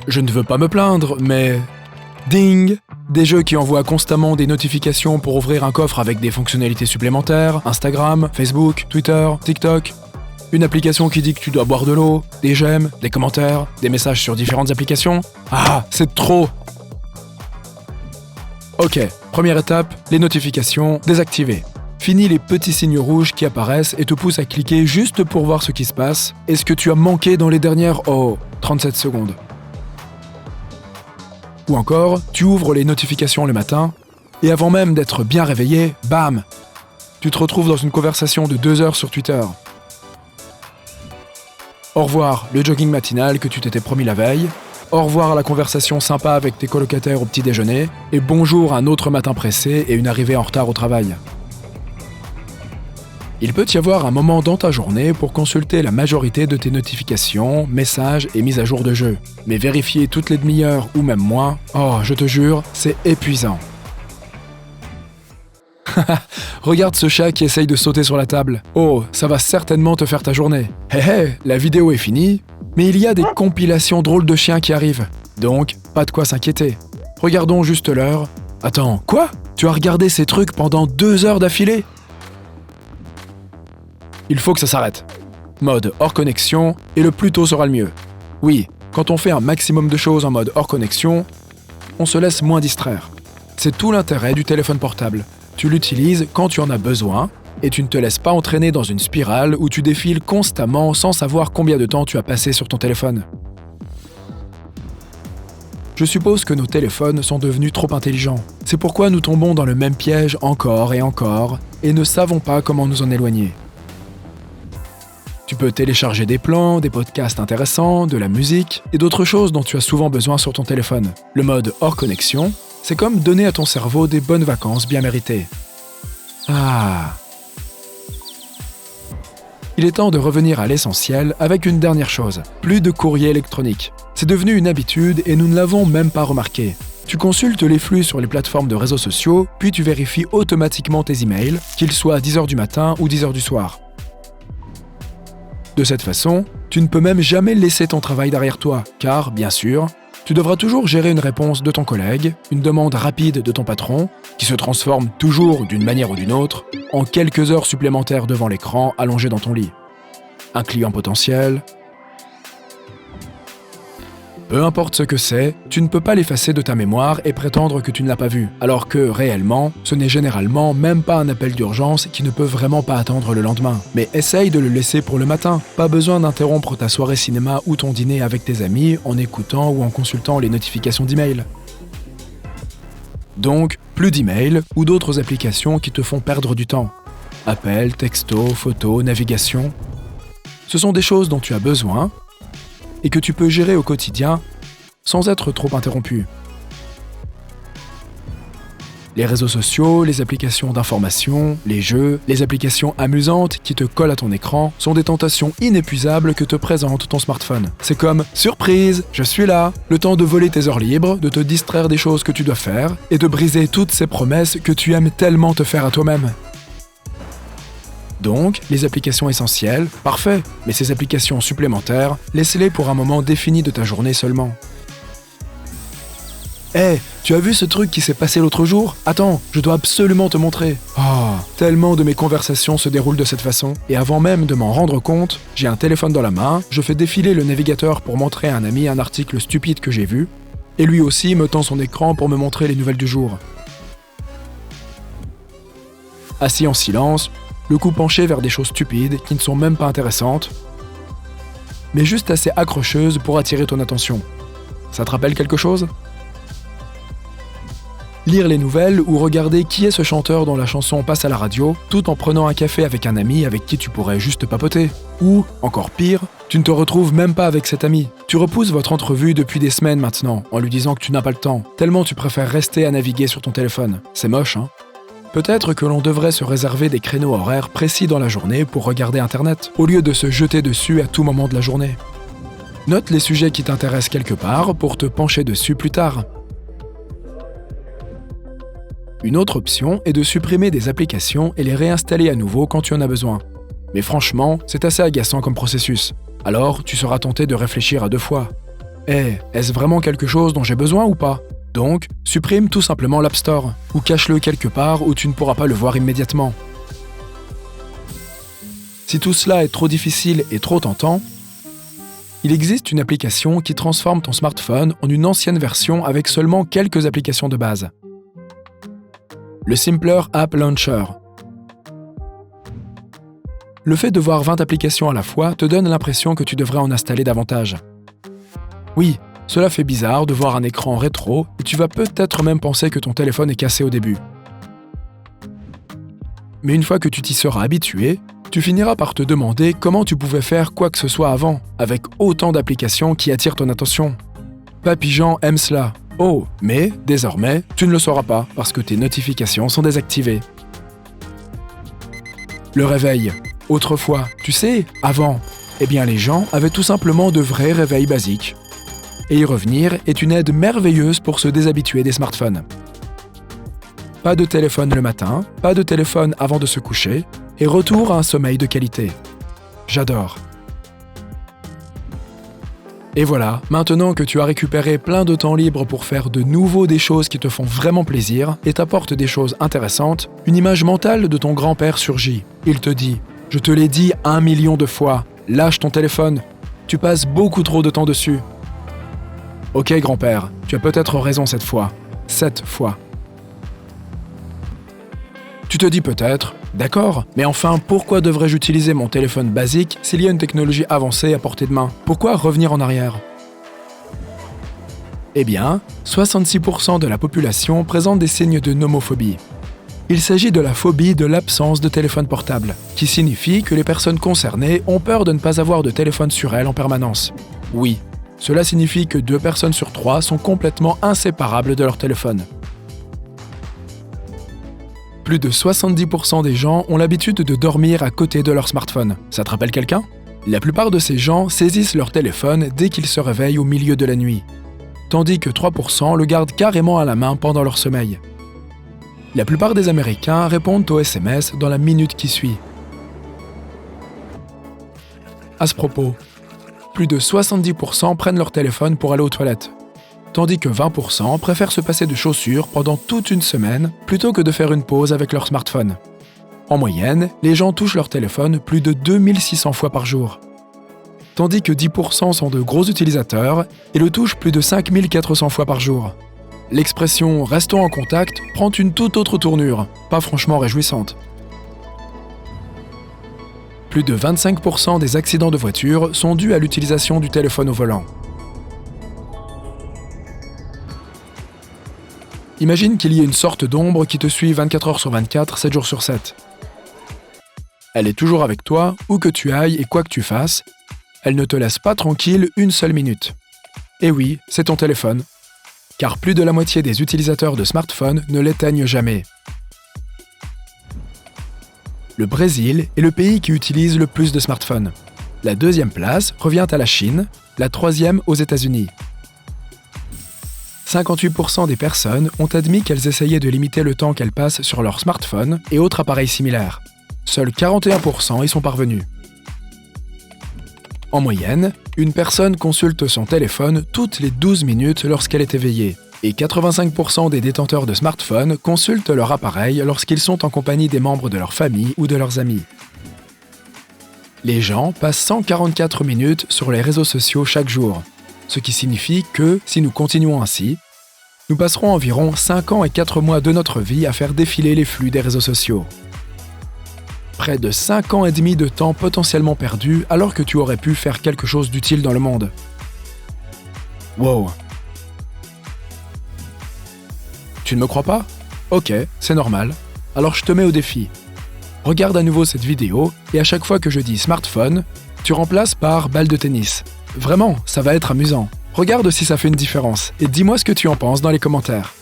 Je ne veux pas me plaindre, mais... Ding! Des jeux qui envoient constamment des notifications pour ouvrir un coffre avec des fonctionnalités supplémentaires, Instagram, Facebook, Twitter, TikTok. Une application qui dit que tu dois boire de l'eau, des j'aime, des commentaires, des messages sur différentes applications. Ah, c'est trop! Ok, première étape, les notifications désactivées. Fini les petits signes rouges qui apparaissent et te poussent à cliquer juste pour voir ce qui se passe et ce que tu as manqué dans les dernières 37 secondes. Ou encore, tu ouvres les notifications le matin et avant même d'être bien réveillé, bam! Tu te retrouves dans une conversation de 2 heures sur Twitter. Au revoir le jogging matinal que tu t'étais promis la veille. Au revoir la conversation sympa avec tes colocataires au petit déjeuner. Et bonjour un autre matin pressé et une arrivée en retard au travail. Il peut y avoir un moment dans ta journée pour consulter la majorité de tes notifications, messages et mises à jour de jeu. Mais vérifier toutes les demi-heures ou même moins, je te jure, c'est épuisant. Regarde ce chat qui essaye de sauter sur la table. Oh, ça va certainement te faire ta journée. Hé, la vidéo est finie, mais il y a des compilations drôles de chiens qui arrivent. Donc, pas de quoi s'inquiéter. Regardons juste l'heure. Attends, quoi? Tu as regardé ces trucs pendant 2 heures d'affilée? Il faut que ça s'arrête. Mode hors connexion, et le plus tôt sera le mieux. Oui, quand on fait un maximum de choses en mode hors connexion, on se laisse moins distraire. C'est tout l'intérêt du téléphone portable. Tu l'utilises quand tu en as besoin, et tu ne te laisses pas entraîner dans une spirale où tu défiles constamment sans savoir combien de temps tu as passé sur ton téléphone. Je suppose que nos téléphones sont devenus trop intelligents. C'est pourquoi nous tombons dans le même piège encore, et ne savons pas comment nous en éloigner. Tu peux télécharger des plans, des podcasts intéressants, de la musique et d'autres choses dont tu as souvent besoin sur ton téléphone. Le mode hors connexion, c'est comme donner à ton cerveau des bonnes vacances bien méritées. Il est temps de revenir à l'essentiel avec une dernière chose. Plus de courrier électronique. C'est devenu une habitude et nous ne l'avons même pas remarqué. Tu consultes les flux sur les plateformes de réseaux sociaux, puis tu vérifies automatiquement tes emails, qu'ils soient à 10h du matin ou 10h du soir. De cette façon, tu ne peux même jamais laisser ton travail derrière toi, car, bien sûr, tu devras toujours gérer une réponse de ton collègue, une demande rapide de ton patron, qui se transforme toujours, d'une manière ou d'une autre, en quelques heures supplémentaires devant l'écran allongé dans ton lit. Un client potentiel... Peu importe ce que c'est, tu ne peux pas l'effacer de ta mémoire et prétendre que tu ne l'as pas vu, alors que, réellement, ce n'est généralement même pas un appel d'urgence qui ne peut vraiment pas attendre le lendemain. Mais essaye de le laisser pour le matin. Pas besoin d'interrompre ta soirée cinéma ou ton dîner avec tes amis en écoutant ou en consultant les notifications d'email. Donc, plus d'emails ou d'autres applications qui te font perdre du temps. Appels, textos, photos, navigation. Ce sont des choses dont tu as besoin et que tu peux gérer au quotidien sans être trop interrompu. Les réseaux sociaux, les applications d'information, les jeux, les applications amusantes qui te collent à ton écran sont des tentations inépuisables que te présente ton smartphone. C'est comme « Surprise, je suis là !» Le temps de voler tes heures libres, de te distraire des choses que tu dois faire et de briser toutes ces promesses que tu aimes tellement te faire à toi-même. Donc, les applications essentielles, parfait, mais ces applications supplémentaires, laisse-les pour un moment défini de ta journée seulement. Hé, tu as vu ce truc qui s'est passé l'autre jour? Attends, je dois absolument te montrer. Tellement de mes conversations se déroulent de cette façon, et avant même de m'en rendre compte, j'ai un téléphone dans la main, je fais défiler le navigateur pour montrer à un ami un article stupide que j'ai vu, et lui aussi me tend son écran pour me montrer les nouvelles du jour. Assis en silence, le cou penché vers des choses stupides qui ne sont même pas intéressantes, mais juste assez accrocheuses pour attirer ton attention. Ça te rappelle quelque chose? Lire les nouvelles ou regarder qui est ce chanteur dont la chanson passe à la radio, tout en prenant un café avec un ami avec qui tu pourrais juste papoter. Ou, encore pire, tu ne te retrouves même pas avec cet ami. Tu repousses votre entrevue depuis des semaines maintenant, en lui disant que tu n'as pas le temps, tellement tu préfères rester à naviguer sur ton téléphone. C'est moche, hein? Peut-être que l'on devrait se réserver des créneaux horaires précis dans la journée pour regarder Internet, au lieu de se jeter dessus à tout moment de la journée. Note les sujets qui t'intéressent quelque part pour te pencher dessus plus tard. Une autre option est de supprimer des applications et les réinstaller à nouveau quand tu en as besoin. Mais franchement, c'est assez agaçant comme processus. Alors, tu seras tenté de réfléchir à 2 fois. Est-ce vraiment quelque chose dont j'ai besoin ou pas ? Donc, supprime tout simplement l'App Store, ou cache-le quelque part où tu ne pourras pas le voir immédiatement. Si tout cela est trop difficile et trop tentant, il existe une application qui transforme ton smartphone en une ancienne version avec seulement quelques applications de base. Le Simpler App Launcher. Le fait de voir 20 applications à la fois te donne l'impression que tu devrais en installer davantage. Oui, cela fait bizarre de voir un écran rétro et tu vas peut-être même penser que ton téléphone est cassé au début. Mais une fois que tu t'y seras habitué, tu finiras par te demander comment tu pouvais faire quoi que ce soit avant, avec autant d'applications qui attirent ton attention. Papy Jean aime cela. Oh, mais désormais, tu ne le sauras pas parce que tes notifications sont désactivées. Le réveil. Autrefois, tu sais, avant, les gens avaient tout simplement de vrais réveils basiques. Et y revenir est une aide merveilleuse pour se déshabituer des smartphones. Pas de téléphone le matin, pas de téléphone avant de se coucher, et retour à un sommeil de qualité. J'adore. Et voilà, maintenant que tu as récupéré plein de temps libre pour faire de nouveau des choses qui te font vraiment plaisir et t'apportent des choses intéressantes, une image mentale de ton grand-père surgit. Il te dit « Je te l'ai dit 1 million de fois, lâche ton téléphone, tu passes beaucoup trop de temps dessus. » Ok grand-père, tu as peut-être raison cette fois. 7 fois. Tu te dis peut-être, d'accord, mais enfin, pourquoi devrais-je utiliser mon téléphone basique s'il y a une technologie avancée à portée de main ? Pourquoi revenir en arrière ? 66% de la population présente des signes de nomophobie. Il s'agit de la phobie de l'absence de téléphone portable, qui signifie que les personnes concernées ont peur de ne pas avoir de téléphone sur elles en permanence. Oui, cela signifie que 2 personnes sur 3 sont complètement inséparables de leur téléphone. Plus de 70% des gens ont l'habitude de dormir à côté de leur smartphone. Ça te rappelle quelqu'un ? La plupart de ces gens saisissent leur téléphone dès qu'ils se réveillent au milieu de la nuit, tandis que 3% le gardent carrément à la main pendant leur sommeil. La plupart des Américains répondent aux SMS dans la minute qui suit. À ce propos, plus de 70% prennent leur téléphone pour aller aux toilettes, tandis que 20% préfèrent se passer de chaussures pendant toute une semaine plutôt que de faire une pause avec leur smartphone. En moyenne, les gens touchent leur téléphone plus de 2600 fois par jour, tandis que 10% sont de gros utilisateurs et le touchent plus de 5400 fois par jour. L'expression « restons en contact » prend une toute autre tournure, pas franchement réjouissante. Plus de 25% des accidents de voiture sont dus à l'utilisation du téléphone au volant. Imagine qu'il y ait une sorte d'ombre qui te suit 24 heures sur 24, 7 jours sur 7. Elle est toujours avec toi, où que tu ailles et quoi que tu fasses. Elle ne te laisse pas tranquille une seule minute. Et oui, c'est ton téléphone. Car plus de la moitié des utilisateurs de smartphones ne l'éteignent jamais. Le Brésil est le pays qui utilise le plus de smartphones. La 2e place revient à la Chine, la 3e aux États-Unis. 58% des personnes ont admis qu'elles essayaient de limiter le temps qu'elles passent sur leur smartphone et autres appareils similaires. Seuls 41% y sont parvenus. En moyenne, une personne consulte son téléphone toutes les 12 minutes lorsqu'elle est éveillée, et 85% des détenteurs de smartphones consultent leur appareil lorsqu'ils sont en compagnie des membres de leur famille ou de leurs amis. Les gens passent 144 minutes sur les réseaux sociaux chaque jour, ce qui signifie que, si nous continuons ainsi, nous passerons environ 5 ans et 4 mois de notre vie à faire défiler les flux des réseaux sociaux. Près de 5 ans et demi de temps potentiellement perdu alors que tu aurais pu faire quelque chose d'utile dans le monde. Wow. Tu ne me crois pas ? Ok, c'est normal. Alors je te mets au défi. Regarde à nouveau cette vidéo et à chaque fois que je dis smartphone, tu remplaces par balle de tennis. Vraiment, ça va être amusant. Regarde si ça fait une différence et dis-moi ce que tu en penses dans les commentaires.